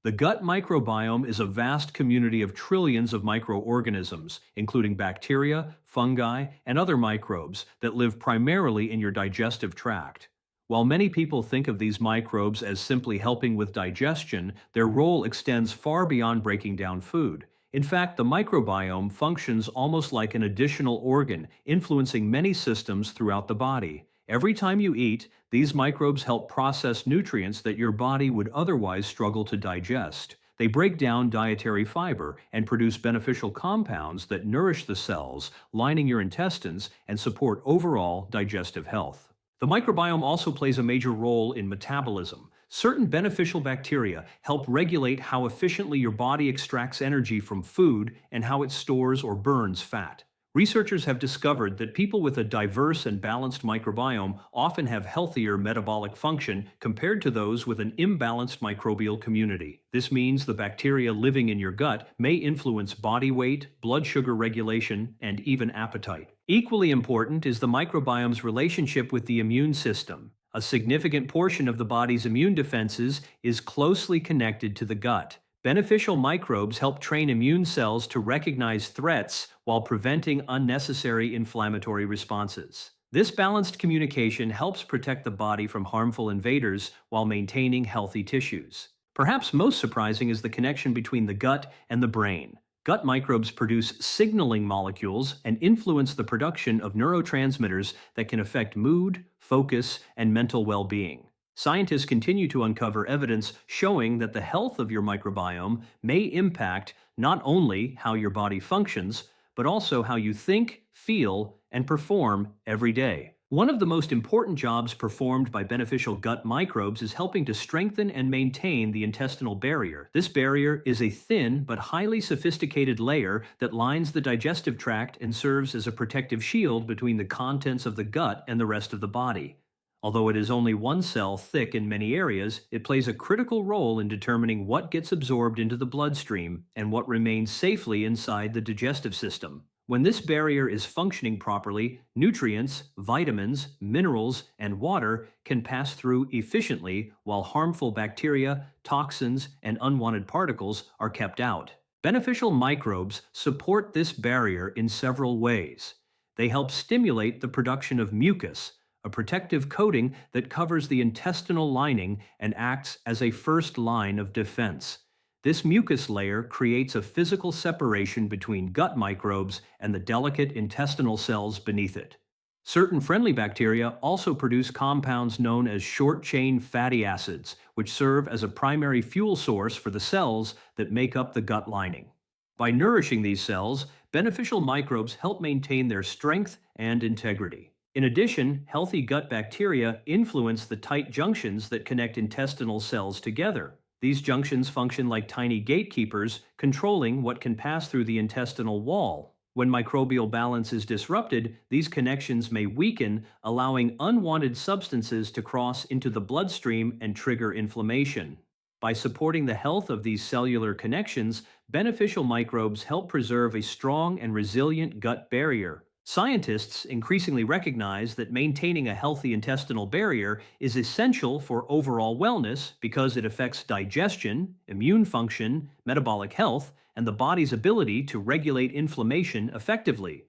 The gut microbiome is a vast community of trillions of microorganisms, including bacteria, fungi, and other microbes that live primarily in your digestive tract. While many people think of these microbes as simply helping with digestion, their role extends far beyond breaking down food. In fact, the microbiome functions almost like an additional organ, influencing many systems throughout the body. Every time you eat, these microbes help process nutrients that your body would otherwise struggle to digest. They break down dietary fiber and produce beneficial compounds that nourish the cells lining your intestines and support overall digestive health. The microbiome also plays a major role in metabolism. Certain beneficial bacteria help regulate how efficiently your body extracts energy from food and how it stores or burns fat. Researchers have discovered that people with a diverse and balanced microbiome often have healthier metabolic function compared to those with an imbalanced microbial community. This means the bacteria living in your gut may influence body weight, blood sugar regulation, and even appetite. Equally important is the microbiome's relationship with the immune system. A significant portion of the body's immune defenses is closely connected to the gut. Beneficial microbes help train immune cells to recognize threats while preventing unnecessary inflammatory responses. This balanced communication helps protect the body from harmful invaders while maintaining healthy tissues. Perhaps most surprising is the connection between the gut and the brain. Gut microbes produce signaling molecules and influence the production of neurotransmitters that can affect mood, focus, and mental well-being. Scientists continue to uncover evidence showing that the health of your microbiome may impact not only how your body functions, but also how you think, feel, and perform every day. One of the most important jobs performed by beneficial gut microbes is helping to strengthen and maintain the intestinal barrier. This barrier is a thin but highly sophisticated layer that lines the digestive tract and serves as a protective shield between the contents of the gut and the rest of the body. Although it is only one cell thick in many areas, it plays a critical role in determining what gets absorbed into the bloodstream and what remains safely inside the digestive system. When this barrier is functioning properly, nutrients, vitamins, minerals, and water can pass through efficiently while harmful bacteria, toxins, and unwanted particles are kept out. Beneficial microbes support this barrier in several ways. They help stimulate the production of mucus, a protective coating that covers the intestinal lining and acts as a first line of defense. This mucus layer creates a physical separation between gut microbes and the delicate intestinal cells beneath it. Certain friendly bacteria also produce compounds known as short-chain fatty acids, which serve as a primary fuel source for the cells that make up the gut lining. By nourishing these cells, beneficial microbes help maintain their strength and integrity. In addition, healthy gut bacteria influence the tight junctions that connect intestinal cells together. These junctions function like tiny gatekeepers, controlling what can pass through the intestinal wall. When microbial balance is disrupted, these connections may weaken, allowing unwanted substances to cross into the bloodstream and trigger inflammation. By supporting the health of these cellular connections, beneficial microbes help preserve a strong and resilient gut barrier. Scientists increasingly recognize that maintaining a healthy intestinal barrier is essential for overall wellness because it affects digestion, immune function, metabolic health, and the body's ability to regulate inflammation effectively.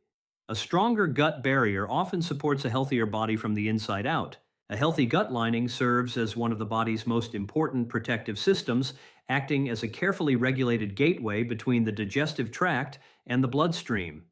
A stronger gut barrier often supports a healthier body from the inside out. A healthy gut lining serves as one of the body's most important protective systems, acting as a carefully regulated gateway between the digestive tract and the bloodstream.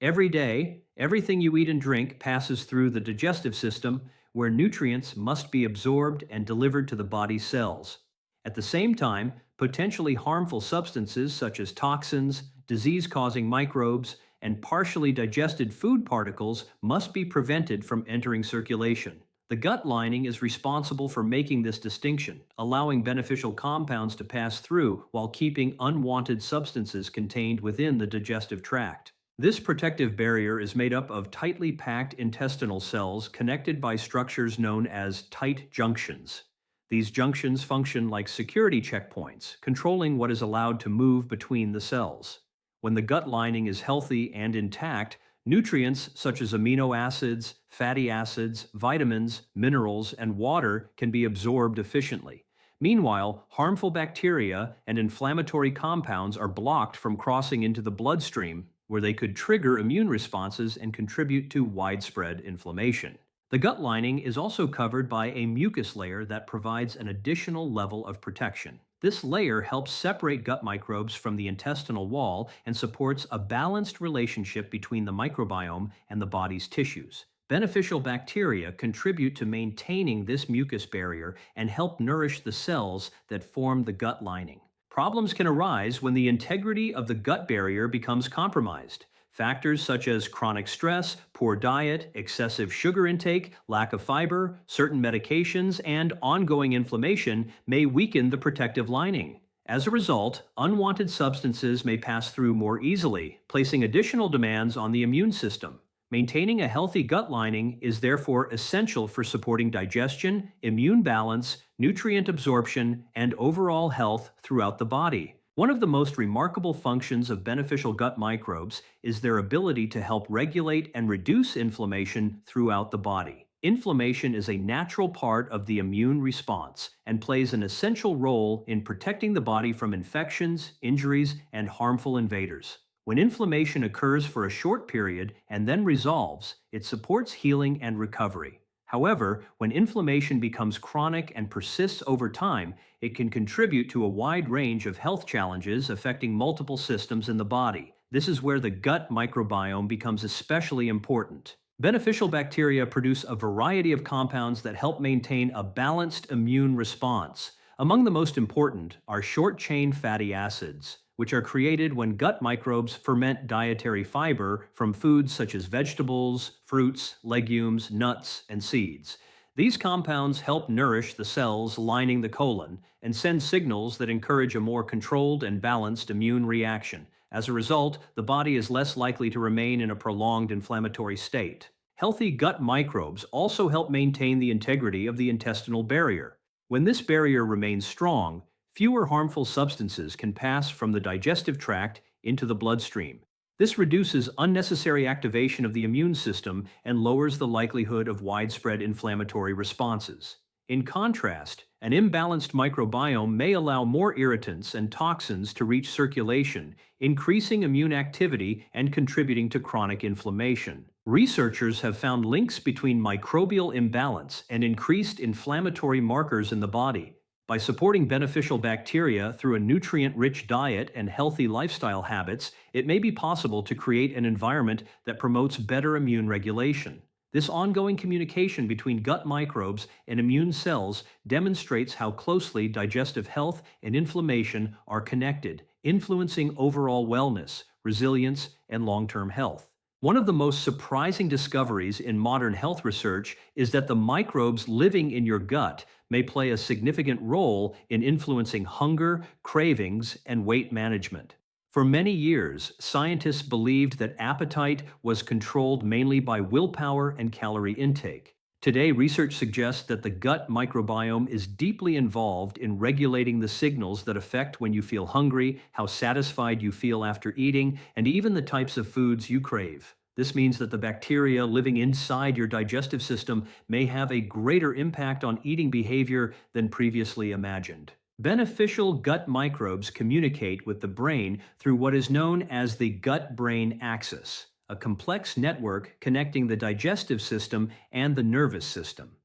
Every day, everything you eat and drink passes through the digestive system, where nutrients must be absorbed and delivered to the body's cells. At the same time, potentially harmful substances such as toxins, disease-causing microbes, and partially digested food particles must be prevented from entering circulation. The gut lining is responsible for making this distinction, allowing beneficial compounds to pass through while keeping unwanted substances contained within the digestive tract. This protective barrier is made up of tightly packed intestinal cells connected by structures known as tight junctions. These junctions function like security checkpoints, controlling what is allowed to move between the cells. When the gut lining is healthy and intact, nutrients such as amino acids, fatty acids, vitamins, minerals, and water can be absorbed efficiently. Meanwhile, harmful bacteria and inflammatory compounds are blocked from crossing into the bloodstream, where they could trigger immune responses and contribute to widespread inflammation. The gut lining is also covered by a mucus layer that provides an additional level of protection. This layer helps separate gut microbes from the intestinal wall and supports a balanced relationship between the microbiome and the body's tissues. Beneficial bacteria contribute to maintaining this mucus barrier and help nourish the cells that form the gut lining. Problems can arise when the integrity of the gut barrier becomes compromised. Factors such as chronic stress, poor diet, excessive sugar intake, lack of fiber, certain medications, and ongoing inflammation may weaken the protective lining. As a result, unwanted substances may pass through more easily, placing additional demands on the immune system. Maintaining a healthy gut lining is therefore essential for supporting digestion, immune balance, nutrient absorption, and overall health throughout the body. One of the most remarkable functions of beneficial gut microbes is their ability to help regulate and reduce inflammation throughout the body. Inflammation is a natural part of the immune response and plays an essential role in protecting the body from infections, injuries, and harmful invaders. When inflammation occurs for a short period and then resolves, it supports healing and recovery. However, when inflammation becomes chronic and persists over time, it can contribute to a wide range of health challenges affecting multiple systems in the body. This is where the gut microbiome becomes especially important. Beneficial bacteria produce a variety of compounds that help maintain a balanced immune response. Among the most important are short-chain fatty acids, which are created when gut microbes ferment dietary fiber from foods such as vegetables, fruits, legumes, nuts, and seeds. These compounds help nourish the cells lining the colon and send signals that encourage a more controlled and balanced immune reaction. As a result, the body is less likely to remain in a prolonged inflammatory state. Healthy gut microbes also help maintain the integrity of the intestinal barrier. When this barrier remains strong, fewer harmful substances can pass from the digestive tract into the bloodstream. This reduces unnecessary activation of the immune system and lowers the likelihood of widespread inflammatory responses. In contrast, an imbalanced microbiome may allow more irritants and toxins to reach circulation, increasing immune activity and contributing to chronic inflammation. Researchers have found links between microbial imbalance and increased inflammatory markers in the body. By supporting beneficial bacteria through a nutrient-rich diet and healthy lifestyle habits, it may be possible to create an environment that promotes better immune regulation. This ongoing communication between gut microbes and immune cells demonstrates how closely digestive health and inflammation are connected, influencing overall wellness, resilience, and long-term health. One of the most surprising discoveries in modern health research is that the microbes living in your gut may play a significant role in influencing hunger, cravings, and weight management. For many years, scientists believed that appetite was controlled mainly by willpower and calorie intake. Today, research suggests that the gut microbiome is deeply involved in regulating the signals that affect when you feel hungry, how satisfied you feel after eating, and even the types of foods you crave. This means that the bacteria living inside your digestive system may have a greater impact on eating behavior than previously imagined. Beneficial gut microbes communicate with the brain through what is known as the gut-brain axis, a complex network connecting the digestive system and the nervous system.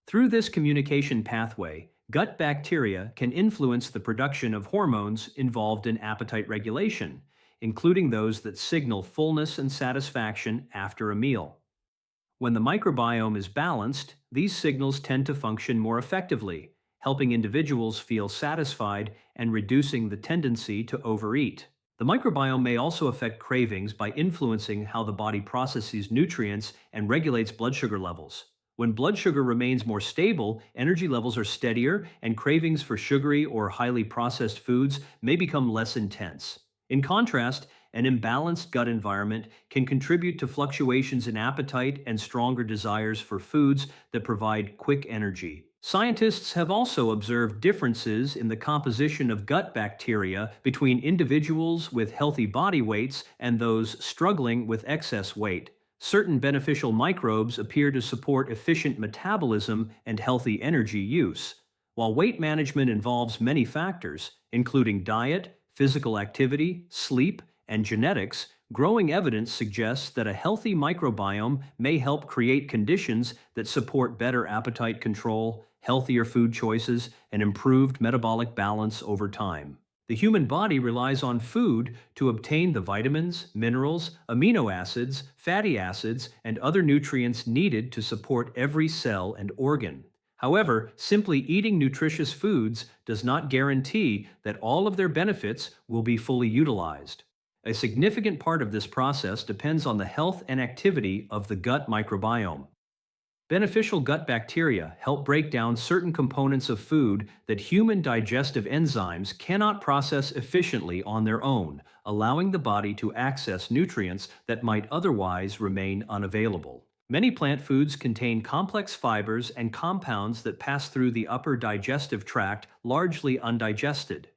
Through this communication pathway, gut bacteria can influence the production of hormones involved in appetite regulation, including those that signal fullness and satisfaction after a meal. When the microbiome is balanced, these signals tend to function more effectively, helping individuals feel satisfied and reducing the tendency to overeat. The microbiome may also affect cravings by influencing how the body processes nutrients and regulates blood sugar levels. When blood sugar remains more stable, energy levels are steadier, and cravings for sugary or highly processed foods may become less intense. In contrast, an imbalanced gut environment can contribute to fluctuations in appetite and stronger desires for foods that provide quick energy. Scientists have also observed differences in the composition of gut bacteria between individuals with healthy body weights and those struggling with excess weight. Certain beneficial microbes appear to support efficient metabolism and healthy energy use, While weight management involves many factors, including diet, physical activity, sleep, and genetics, growing evidence suggests that a healthy microbiome may help create conditions that support better appetite control, healthier food choices, and improved metabolic balance over time. The human body relies on food to obtain the vitamins, minerals, amino acids, fatty acids, and other nutrients needed to support every cell and organ. However, simply eating nutritious foods does not guarantee that all of their benefits will be fully utilized. A significant part of this process depends on the health and activity of the gut microbiome. Beneficial gut bacteria help break down certain components of food that human digestive enzymes cannot process efficiently on their own, allowing the body to access nutrients that might otherwise remain unavailable. Many plant foods contain complex fibers and compounds that pass through the upper digestive tract largely undigested.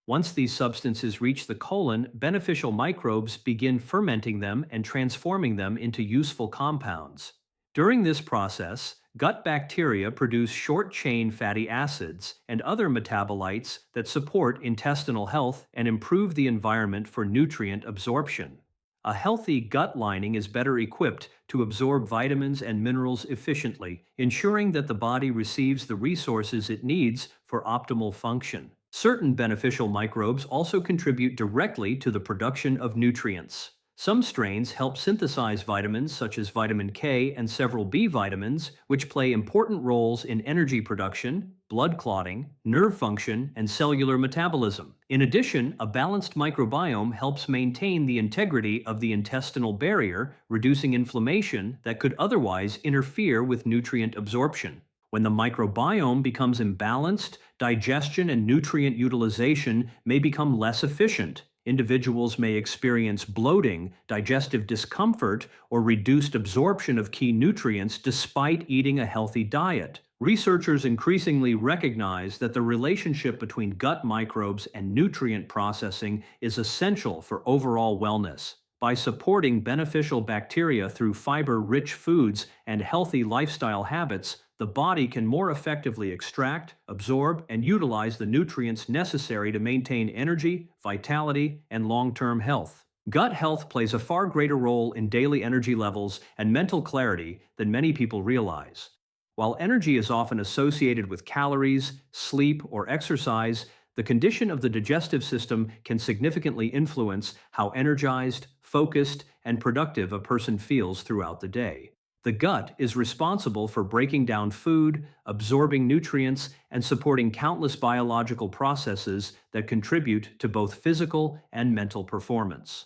Once these substances reach the colon, beneficial microbes begin fermenting them and transforming them into useful compounds. During this process, gut bacteria produce short-chain fatty acids and other metabolites that support intestinal health and improve the environment for nutrient absorption. A healthy gut lining is better equipped to absorb vitamins and minerals efficiently, ensuring that the body receives the resources it needs for optimal function. Certain beneficial microbes also contribute directly to the production of nutrients. Some strains help synthesize vitamins such as vitamin K and several B vitamins, which play important roles in energy production, blood clotting, nerve function, and cellular metabolism. In addition, a balanced microbiome helps maintain the integrity of the intestinal barrier, reducing inflammation that could otherwise interfere with nutrient absorption. When the microbiome becomes imbalanced, digestion and nutrient utilization may become less efficient. Individuals may experience bloating, digestive discomfort, or reduced absorption of key nutrients despite eating a healthy diet. Researchers increasingly recognize that the relationship between gut microbes and nutrient processing is essential for overall wellness. By supporting beneficial bacteria through fiber-rich foods and healthy lifestyle habits, the body can more effectively extract, absorb, and utilize the nutrients necessary to maintain energy, vitality, and long-term health. Gut health plays a far greater role in daily energy levels and mental clarity than many people realize. While energy is often associated with calories, sleep, or exercise, the condition of the digestive system can significantly influence how energized, focused, and productive a person feels throughout the day. The gut is responsible for breaking down food, absorbing nutrients, and supporting countless biological processes that contribute to both physical and mental performance.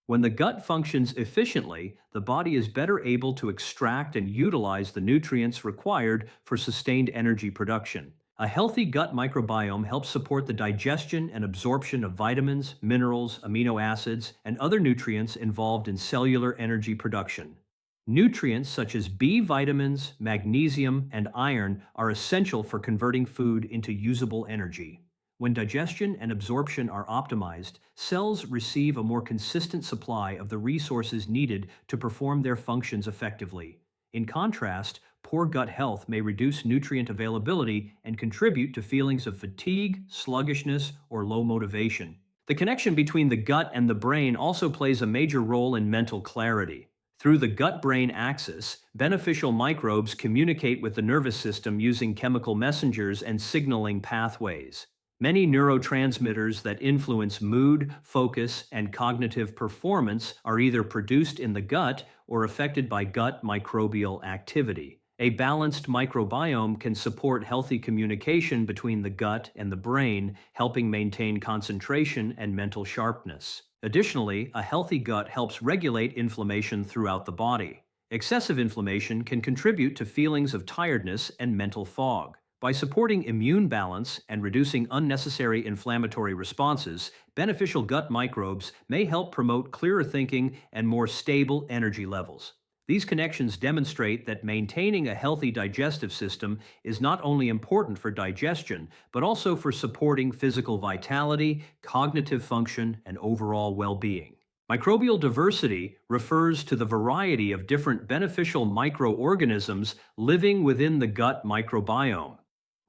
When the gut functions efficiently, the body is better able to extract and utilize the nutrients required for sustained energy production. A healthy gut microbiome helps support the digestion and absorption of vitamins, minerals, amino acids, and other nutrients involved in cellular energy production. Nutrients such as B vitamins, magnesium, and iron are essential for converting food into usable energy. When digestion and absorption are optimized, cells receive a more consistent supply of the resources needed to perform their functions effectively. In contrast, poor gut health may reduce nutrient availability and contribute to feelings of fatigue, sluggishness, or low motivation. The connection between the gut and the brain also plays a major role in mental clarity. Through the gut-brain axis, beneficial microbes communicate with the nervous system using chemical messengers and signaling pathways. Many neurotransmitters that influence mood, focus, and cognitive performance are either produced in the gut or affected by gut microbial activity. A balanced microbiome can support healthy communication between the gut and the brain, helping maintain concentration and mental sharpness. Additionally, a healthy gut helps regulate inflammation throughout the body. Excessive inflammation can contribute to feelings of tiredness and mental fog. By supporting immune balance and reducing unnecessary inflammatory responses, beneficial gut microbes may help promote clearer thinking and more stable energy levels. These connections demonstrate that maintaining a healthy digestive system is not only important for digestion, but also for supporting physical vitality, cognitive function, and overall well-being. Microbial diversity refers to the variety of different beneficial microorganisms living within the gut microbiome.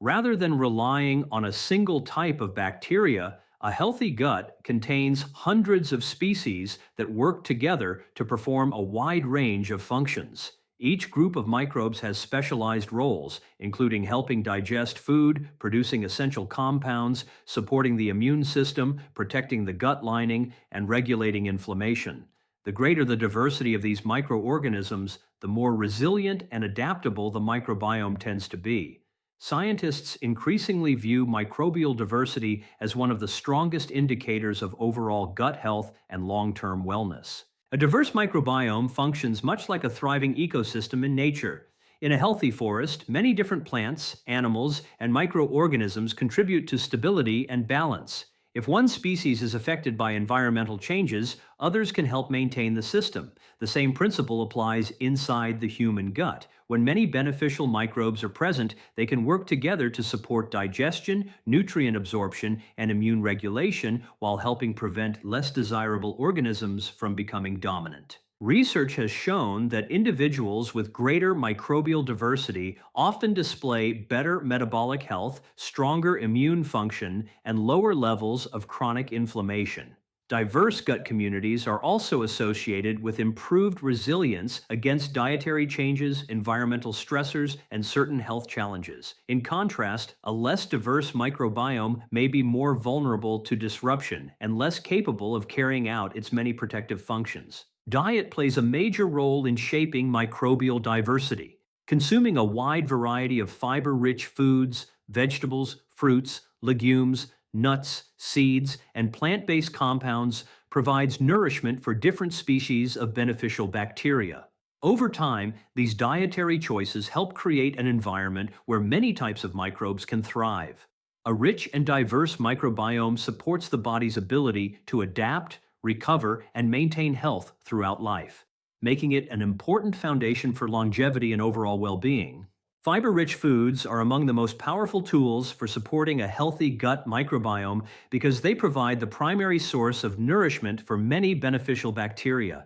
Rather than relying on a single type of bacteria, a healthy gut contains hundreds of species that work together to perform a wide range of functions. Each group of microbes has specialized roles, including helping digest food, producing essential compounds, supporting the immune system, protecting the gut lining, and regulating inflammation. The greater the diversity of these microorganisms, the more resilient and adaptable the microbiome tends to be. Scientists increasingly view microbial diversity as one of the strongest indicators of overall gut health and long-term wellness. A diverse microbiome functions much like a thriving ecosystem in nature. In a healthy forest, many different plants, animals, and microorganisms contribute to stability and balance. If one species is affected by environmental changes, others can help maintain the system. The same principle applies inside the human gut. When many beneficial microbes are present, they can work together to support digestion, nutrient absorption, and immune regulation while helping prevent less desirable organisms from becoming dominant. Research has shown that individuals with greater microbial diversity often display better metabolic health, stronger immune function, and lower levels of chronic inflammation. Diverse gut communities are also associated with improved resilience against dietary changes, environmental stressors, and certain health challenges. In contrast, a less diverse microbiome may be more vulnerable to disruption and less capable of carrying out its many protective functions. Diet plays a major role in shaping microbial diversity. Consuming a wide variety of fiber-rich foods, vegetables, fruits, legumes, nuts, seeds, and plant-based compounds provides nourishment for different species of beneficial bacteria. Over time, these dietary choices help create an environment where many types of microbes can thrive. A rich and diverse microbiome supports the body's ability to adapt, recover, and maintain health throughout life, making it an important foundation for longevity and overall well-being. Fiber-rich foods are among the most powerful tools for supporting a healthy gut microbiome because they provide the primary source of nourishment for many beneficial bacteria.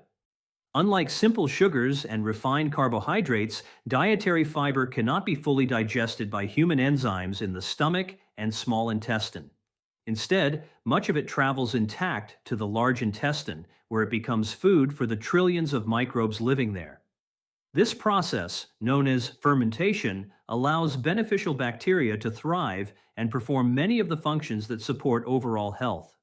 Unlike simple sugars and refined carbohydrates, dietary fiber cannot be fully digested by human enzymes in the stomach and small intestine. Instead, much of it travels intact to the large intestine, where it becomes food for the trillions of microbes living there. This process, known as fermentation, allows beneficial bacteria to thrive and perform many of the functions that support overall health.